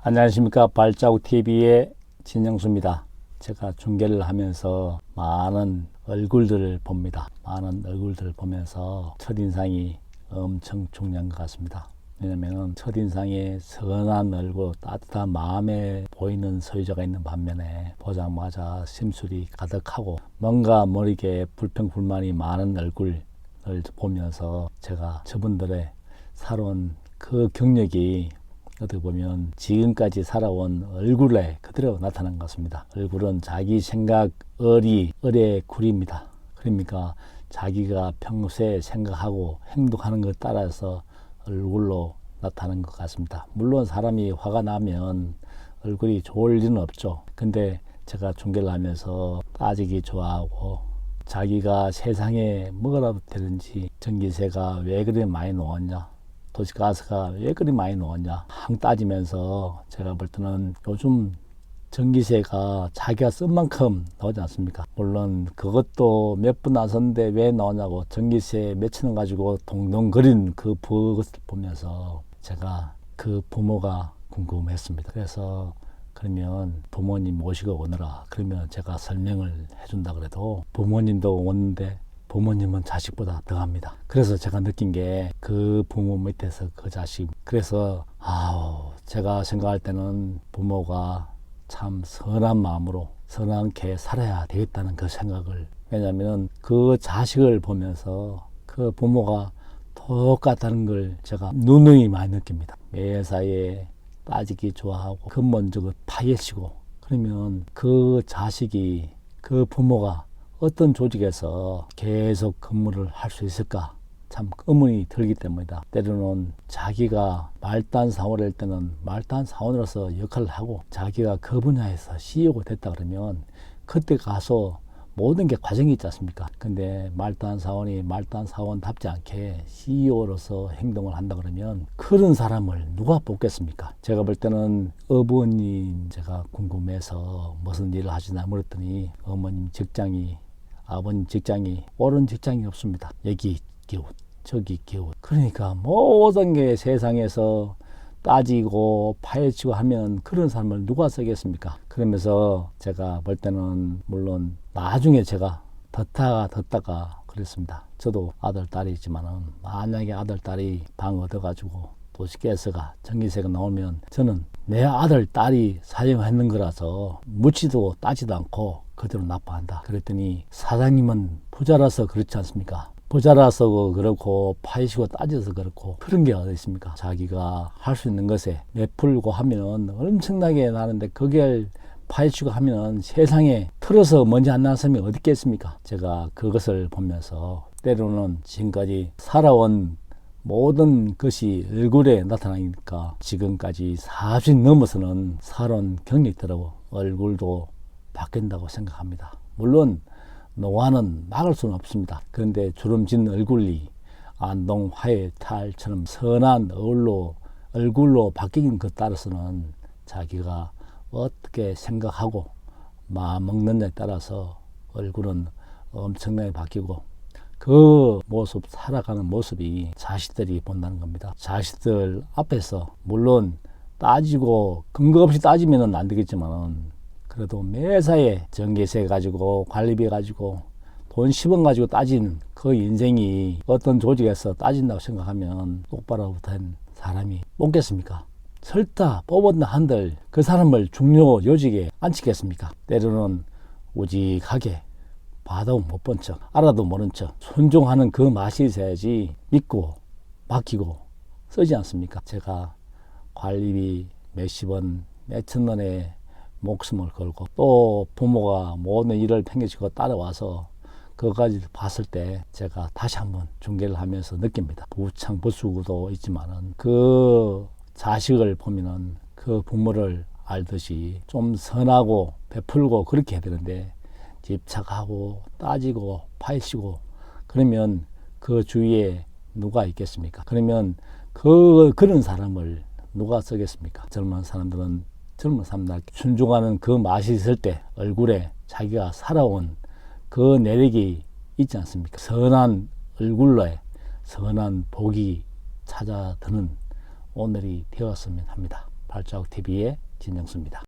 안녕하십니까. 발자국TV의 진영수입니다. 제가 중계를 하면서 많은 얼굴들을 봅니다. 많은 얼굴들을 보면서 첫인상이 엄청 중요한 것 같습니다. 왜냐하면 첫인상에 선한 얼굴, 따뜻한 마음에 보이는 소유자가 있는 반면에 보자마자 심술이 가득하고 뭔가 모르게 불평불만이 많은 얼굴을 보면서 제가 저분들의 살아온 그 경력이 어떻게 보면 지금까지 살아온 얼굴에 그대로 나타난 것 같습니다. 얼굴은 자기 생각 을의 굴입니다. 그러니까 자기가 평소에 생각하고 행동하는 것 따라서 얼굴로 나타나는 것 같습니다. 물론 사람이 화가 나면 얼굴이 좋을 리는 없죠. 근데 제가 중계를 하면서 따지기 좋아하고 자기가 세상에 뭐가 되든지 전기세가 왜 그리 많이 나왔냐, 도시가스가 왜 그리 많이 나왔냐 항 따지면서 제가 볼 때는 요즘 전기세가 자기가 쓴 만큼 나오지 않습니까? 물론 그것도 몇 분 나섰는데 왜 나오냐고 전기세 몇천 원 가지고 동동거린 그것을 보면서 제가 그 부모가 궁금했습니다. 그래서 그러면 부모님 모시고 오너라 그러면 제가 설명을 해준다 그래도 부모님도 오는데 부모님은 자식보다 더 합니다. 그래서 제가 느낀 게 그 부모 밑에서 그 자식. 그래서 제가 생각할 때는 부모가 참 선한 마음으로 선하게 살아야 되겠다는 그 생각을. 왜냐하면 그 자식을 보면서 그 부모가 똑같다는 걸 제가 누누이 많이 느낍니다. 매사에 따지기 좋아하고 근본적으로 파헤치고 그러면 그 자식이 그 부모가 어떤 조직에서 계속 근무를 할 수 있을까 참 의문이 들기 때문이다. 때로는 자기가 말단 사원을 할 때는 말단 사원으로서 역할을 하고 자기가 그 분야에서 CEO가 됐다 그러면 그때 가서 모든 게 과정이 있지 않습니까? 근데 말단 사원이 말단 사원답지 않게 CEO로서 행동을 한다 그러면 그런 사람을 누가 뽑겠습니까? 제가 볼 때는 어머님 제가 궁금해서 무슨 일을 하시나 물었더니 어머님 직장이 아버님 직장이 옳은 직장이 없습니다. 여기 기웃 저기 기웃. 그러니까 모든 게 세상에서 따지고 파헤치고 하면 그런 사람을 누가 쓰겠습니까? 그러면서 제가 볼 때는 물론 나중에 제가 듣다가 그랬습니다. 저도 아들 딸이 있지만은 만약에 아들 딸이 방 얻어가지고 도시가스가 전기세가 나오면 저는 내 아들 딸이 사용했는 거라서 묻지도 따지도 않고 그대로 납부한다. 그랬더니 사장님은 부자라서 그렇지 않습니까? 부자라서 그렇고 파헤치고 따져서 그렇고 그런 게 어디 있습니까? 자기가 할 수 있는 것에 내풀고 하면 엄청나게 나는데 그걸 파헤치고 하면 세상에 틀어서 먼지 안 나는 사람이 어디 있겠습니까? 제가 그것을 보면서 때로는 지금까지 살아온 모든 것이 얼굴에 나타나니까 지금까지 40 넘어서는 살아온 경력이 있더라고. 얼굴도 바뀐다고 생각합니다. 물론 노화는 막을 수는 없습니다. 그런데 주름진 얼굴이 안동 화해탈처럼 선한 얼굴로 바뀌는 것 따라서는 자기가 어떻게 생각하고 마음 먹느냐에 따라서 얼굴은 엄청나게 바뀌고 그 모습 살아가는 모습이 자식들이 본다는 겁니다. 자식들 앞에서 물론 따지고 근거 없이 따지면 안 되겠지만 그래도 매사에 전기세 가지고 관리비 가지고 돈 10원 가지고 따진 그 인생이 어떤 조직에서 따진다고 생각하면 똑바로 된 사람이 뽑겠습니까? 설사 뽑았나 한들 그 사람을 중요 요직에 앉히겠습니까? 때로는 우직하게 봐도 못 본 척 알아도 모른 척 순종하는 그 맛이 있어야지 믿고 맡기고 쓰지 않습니까? 제가 관리비 몇십 원 몇천 원에 목숨을 걸고 또 부모가 모든 일을 팽개치고 따라와서 그것까지 봤을 때 제가 다시 한번 중계를 하면서 느낍니다. 부창부수도 있지만은 그 자식을 보면은 그 부모를 알듯이 좀 선하고 베풀고 그렇게 해야 되는데 집착하고 따지고 파헤치고 그러면 그 주위에 누가 있겠습니까? 그러면 그런 사람을 누가 쓰겠습니까? 젊은 사람들 순종하는 그 맛이 있을 때 얼굴에 자기가 살아온 그 내력이 있지 않습니까? 선한 얼굴로에 선한 복이 찾아드는 오늘이 되었으면 합니다. 발자국 TV의 진정수입니다.